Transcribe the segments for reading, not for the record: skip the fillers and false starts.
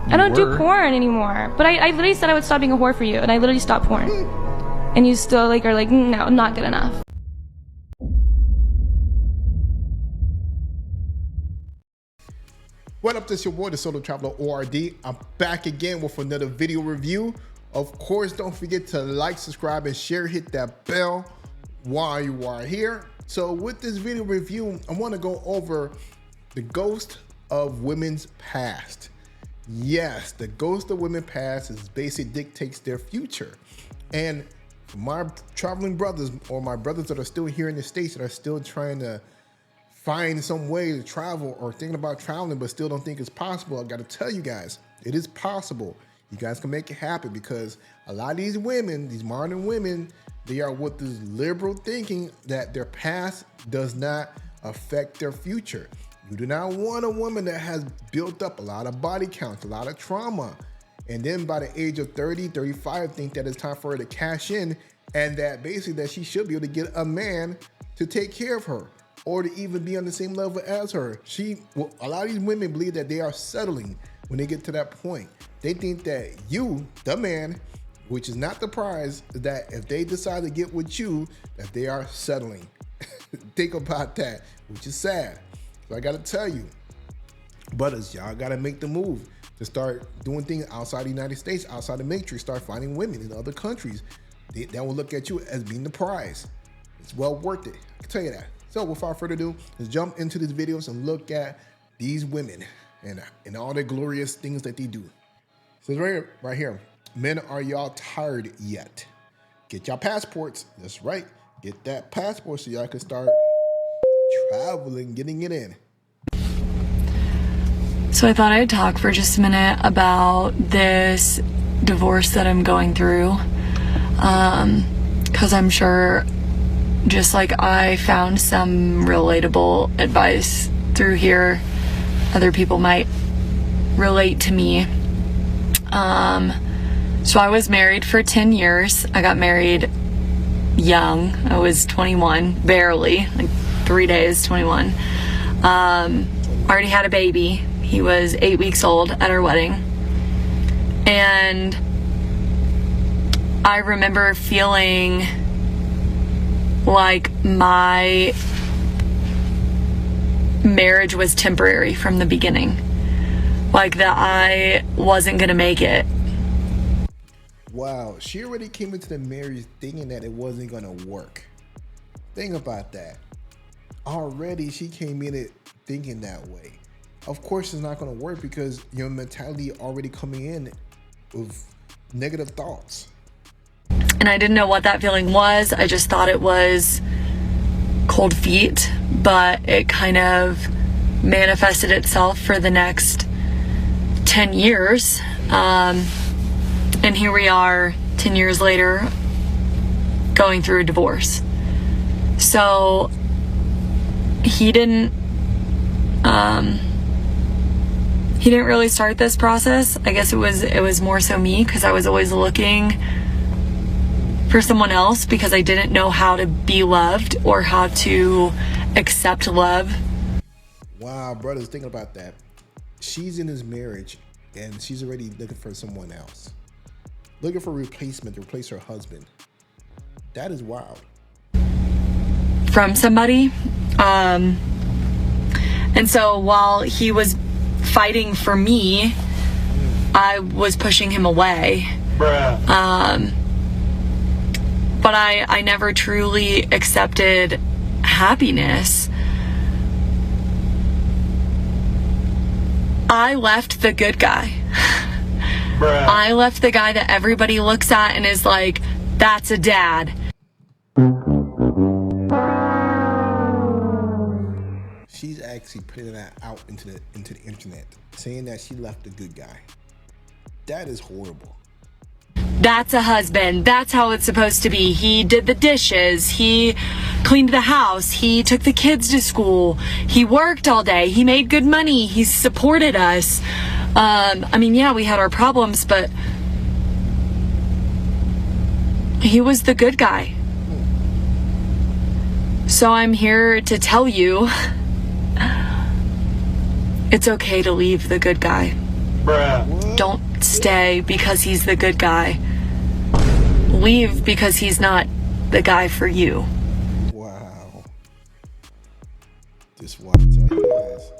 I don't do porn anymore. But I literally said I would stop being a whore for you, and I literally stopped porn. And you still like are like, no, not good enough. What up, this is your boy, the Solo Traveler ORD. I'm back again with another video review. Of course, don't forget to like, subscribe, and share. Hit that bell while you are here. So with this video review, I want to go over the ghost of women's past. Yes, the ghost of women's past is basically dictates their future. And for my traveling brothers, or my brothers that are still here in the States that are still trying to find some way to travel or thinking about traveling but still don't think it's possible, I got to tell you guys, it is possible. You guys can make it happen, because a lot of these women, these modern women, they are with this liberal thinking that their past does not affect their future. You do not want a woman that has built up a lot of body counts, a lot of trauma, and then by the age of 30, 35, think that it's time for her to cash in, and that basically that she should be able to get a man to take care of her, or to even be on the same level as her. A lot of these women believe that they are settling when they get to that point. They think that you, the man, which is not the prize, that if they decide to get with you, that they are settling. Think about that, which is sad. So I gotta tell you, brothers, y'all gotta make the move to start doing things outside the United States, outside the matrix, start finding women in other countries. That will look at you as being the prize. It's well worth it, I can tell you that. So without further ado, let's jump into these videos and look at these women and all the glorious things that they do. So right here, men, are y'all tired yet? Get y'all passports. That's right. Get that passport so y'all can start traveling, getting it in. So I thought I'd talk for just a minute about this divorce that I'm going through. Because I'm sure, just like I found some relatable advice through here, other people might relate to me. So I was married for 10 years. I got married young. I was 21, barely, like 3 days, 21. Already had a baby. He was 8 weeks old at our wedding. And I remember feeling like my marriage was temporary from the beginning. Like that I wasn't gonna make it. Wow, she already came into the marriage thinking that it wasn't gonna work. Think about that. Already she came in it thinking that way. Of course it's not gonna work, because your mentality already coming in with negative thoughts. And I didn't know what that feeling was. I just thought it was cold feet, but it kind of manifested itself for the next 10 years. And here we are 10 years later going through a divorce. So he didn't really start this process. I guess it was more so me, because I was always looking for someone else, because I didn't know how to be loved or how to accept love. Wow, brothers, thinking about that. She's in this marriage and she's already looking for someone else, looking for a replacement to replace her husband. That is wild. From somebody. And so while he was fighting for me, I was pushing him away. Bruh. But I never truly accepted happiness. I left the good guy. Bruh. I left the guy that everybody looks at and is like, that's a dad. She's actually putting that out into the internet, saying that she left the good guy. That is horrible. That's a husband. That's how it's supposed to be. He did the dishes. He cleaned the house. He took the kids to school. He worked all day. He made good money. He supported us. I mean, yeah, we had our problems, but he was the good guy. So I'm here to tell you, it's okay to leave the good guy. Bruh. Don't stay because he's the good guy. Leave because he's not the guy for you. Wow. This is what I tell you guys.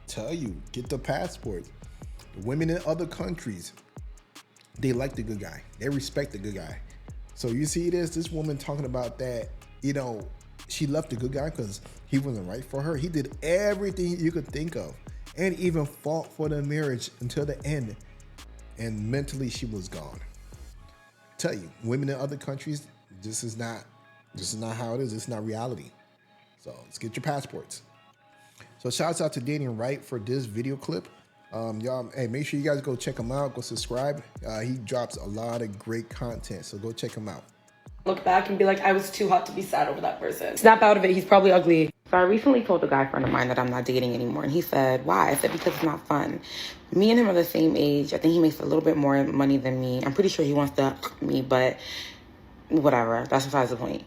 Tell you, get the passport. The women in other countries, they like the good guy. They respect the good guy. So you see this woman talking about that, you know, she left the good guy because he wasn't right for her. He did everything you could think of and even fought for the marriage until the end. And mentally she was gone. Tell you, women in other countries, this is not how it is. It's not reality. So let's get your passports. So shouts out to Daniel Wright for this video clip. Y'all, hey, make sure you guys go check him out. Go subscribe. He drops a lot of great content, so go check him out. Look back and be like, I was too hot to be sad over that person. Snap out of it. He's probably ugly. So I recently told a guy friend of mine that I'm not dating anymore, and he said, why? I said, because it's not fun. Me and him are the same age. I think he makes a little bit more money than me. I'm pretty sure he wants to me, but whatever. That's besides the point.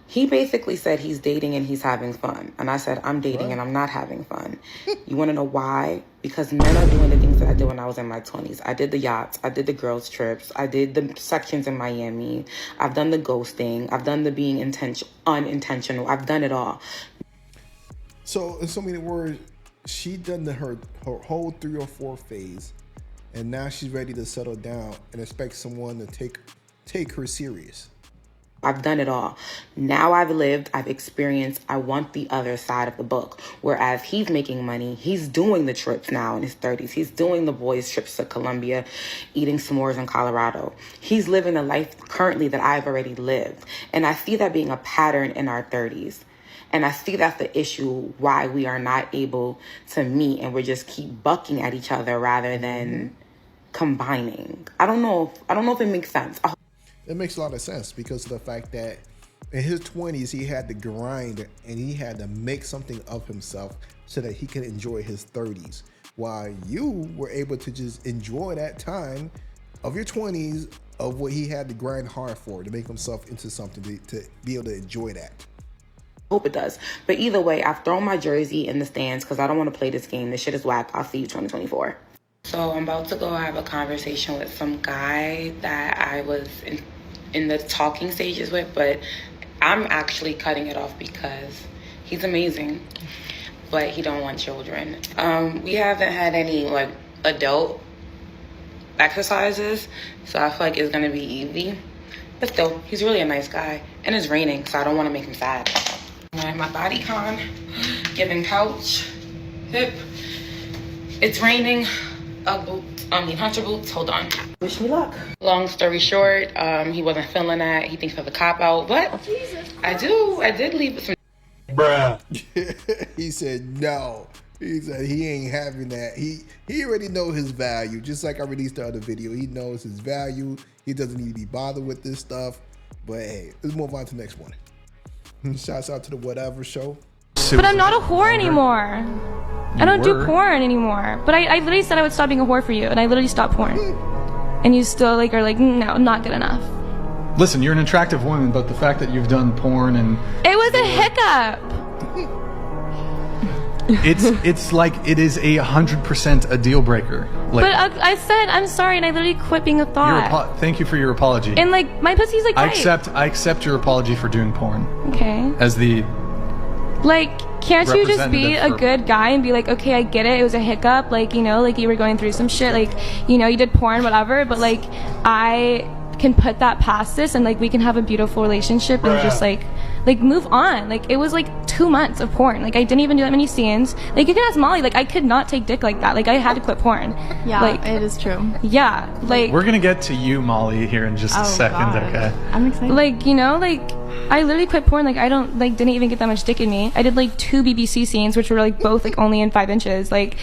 He basically said he's dating and he's having fun. And I said, I'm dating and I'm not having fun. You want to know why? Because men are doing the things that I did when I was in my 20s. I did the yachts. I did the girls' trips. I did the sections in Miami. I've done the ghosting. I've done the being unintentional. I've done it all. So in so many words, she done her whole 3 or 4 phase, and now she's ready to settle down and expect someone to take her serious. I've done it all. Now I've lived, I've experienced, I want the other side of the book. Whereas he's making money, he's doing the trips now in his 30s. He's doing the boys' trips to Colombia, eating s'mores in Colorado. He's living the life currently that I've already lived. And I see that being a pattern in our 30s. And I see that's the issue why we are not able to meet and we just keep bucking at each other rather than combining. I don't know if it makes sense. It makes a lot of sense because of the fact that in his 20s, he had to grind and he had to make something of himself so that he could enjoy his 30s. While you were able to just enjoy that time of your 20s of what he had to grind hard for to make himself into something to be able to enjoy that. Hope it does. But either way, I've thrown my jersey in the stands because I don't want to play this game. This shit is whack. I'll see you 2024. So I'm about to go have a conversation with some guy that I was in the talking stages with, but I'm actually cutting it off because he's amazing, but he don't want children. We haven't had any like adult exercises, so I feel like it's gonna be easy. But still, he's really a nice guy, and it's raining, so I don't want to make him sad. My body con, giving couch, hip. It's raining. Hunter boots. Hold on. Wish me luck. Long story short, he wasn't feeling that. He thinks of a cop out, but I did leave some. Bruh. He said no. He said he ain't having that. He already knows his value. Just like I released the other video, he knows his value. He doesn't need to be bothered with this stuff. But hey, let's move on to the next one. Shouts out to the Whatever Show. But I'm not a whore anymore. I don't do porn anymore. But I literally said I would stop being a whore for you, and I literally stopped porn. And you still like are like, no, not good enough. Listen, you're an attractive woman, but the fact that you've done porn and it was a hiccup. it's like it is 100% a deal breaker. Like, but I said I'm sorry, and I literally quit being a thought. Thank you for your apology. And like my pussy's like, I accept your apology for doing porn. Okay. As the like, can't you just be a good guy and be like, okay, I get it, it was a hiccup, like, you know, like you were going through some shit, like, you know, you did porn, whatever, but like I can put that past this and like we can have a beautiful relationship and just like move on. Like it was like 2 months of porn. Like I didn't even do that many scenes. Like you can ask Molly, like I could not take dick like that. Like I had to quit porn. Yeah, like, it is true. Yeah, like we're gonna get to you, Molly, here in just a second. God. Okay, I'm excited. Like, you know, like I literally quit porn. Like I don't like didn't even get that much dick in me. I did like 2 BBC scenes, which were like both like only in 5 inches. Like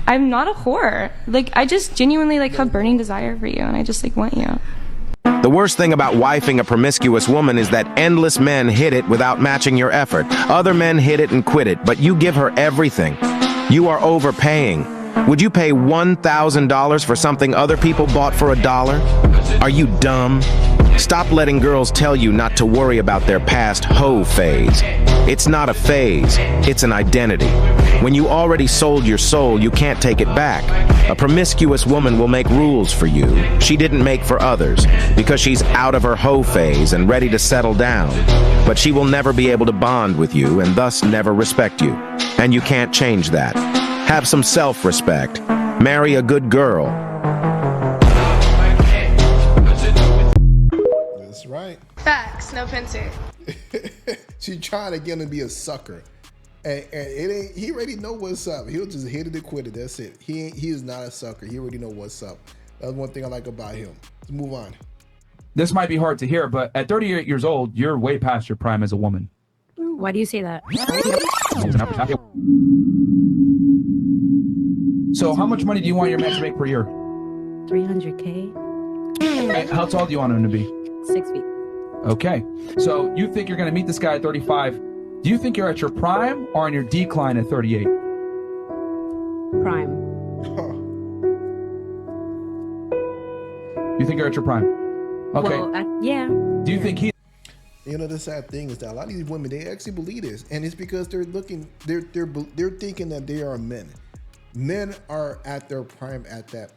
I'm not a whore. Like I just genuinely like have burning desire for you, and I just like want you. The worst thing about wifing a promiscuous woman is that endless men hit it without matching your effort. Other men hit it and quit it, but you give her everything. You are overpaying. Would you pay $1,000 for something other people bought for $1? Are you dumb? Stop letting girls tell you not to worry about their past hoe phase. It's not a phase, it's an identity. When you already sold your soul, you can't take it back. A promiscuous woman will make rules for you she didn't make for others because she's out of her hoe phase and ready to settle down. But she will never be able to bond with you and thus never respect you. And you can't change that. Have some self-respect. Marry a good girl. That's right. Facts, no pincer. She trying to get him to be a sucker. And it ain't, he already know what's up. He'll just hit it and quit it. That's it. He is not a sucker. He already know what's up. That's one thing I like about him. Let's move on. This might be hard to hear, but at 38 years old, you're way past your prime as a woman. Why do you say that? So how much money do you want your man to make per year? 300K. How tall do you want him to be? 6 feet. Okay. So you think you're going to meet this guy at 35. Do you think you're at your prime or on your decline at 38? Prime. You think you're at your prime? Okay. Well, yeah. Do you think he... You know, the sad thing is that a lot of these women, they actually believe this, and it's because they're thinking that they are men. Men are at their prime at that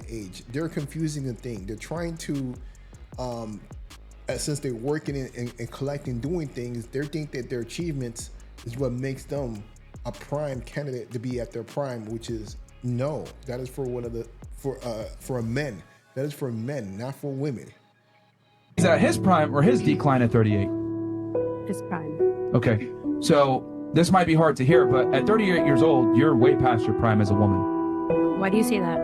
age. They're confusing the thing. They're trying to, since they're working and collecting, doing things, they think that their achievements is what makes them a prime candidate to be at their prime, which is no. That is for for men. That is for men, not for women. Is that his prime or his decline at 38? His prime. Okay. So this might be hard to hear, but at 38 years old, you're way past your prime as a woman. Why do you say that?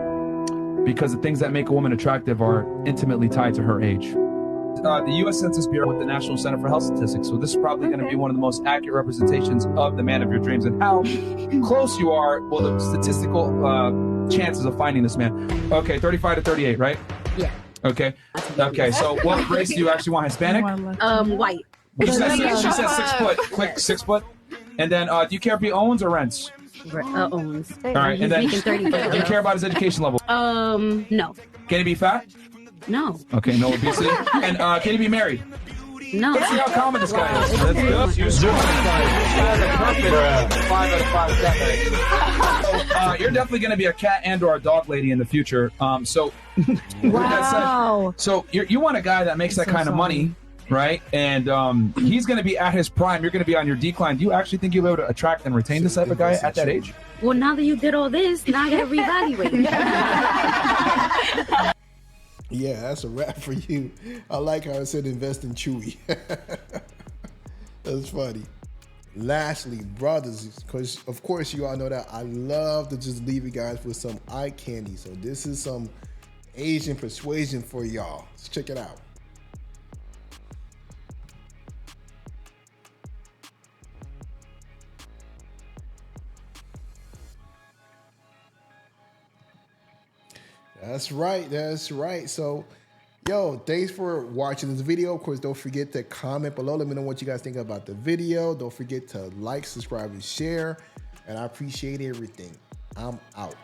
Because the things that make a woman attractive are intimately tied to her age. The U.S. Census Bureau with the National Center for Health Statistics. So this is probably going to be one of the most accurate representations of the man of your dreams and how close you are. Well, the statistical chances of finding this man. Okay, 35 to 38, right? Yeah. Okay. Okay. So what race do you actually want? Hispanic? White. She said 6 foot. Click 6 foot. And then, do you care if he owns or rents? Owns. All right. And then, do you care about his education level? No. Can he be fat? No. Okay, no obesity. And can he be married? No. Let's see how common this guy is. That's good. You scored this guy. This guy's a perfect 5 out of 5 cat lady. So, you're definitely going to be a cat and or a dog lady in the future. So, with that said, so you want a guy that makes that kind of money, right? And he's going to be at his prime. You're going to be on your decline. Do you actually think you'll be able to attract and retain this type of guy at that age? Well, now that you did all this, now I got to reevaluate. Yeah, that's a wrap for you. I like how it said invest in Chewy. That's funny. Lastly, brothers, because of course you all know that I love to just leave you guys with some eye candy. So this is some Asian persuasion for y'all. Let's check it out. That's right. That's right. So, yo, thanks for watching this video. Of course, don't forget to comment below. Let me know what you guys think about the video. Don't forget to like, subscribe, and share. And I appreciate everything. I'm out.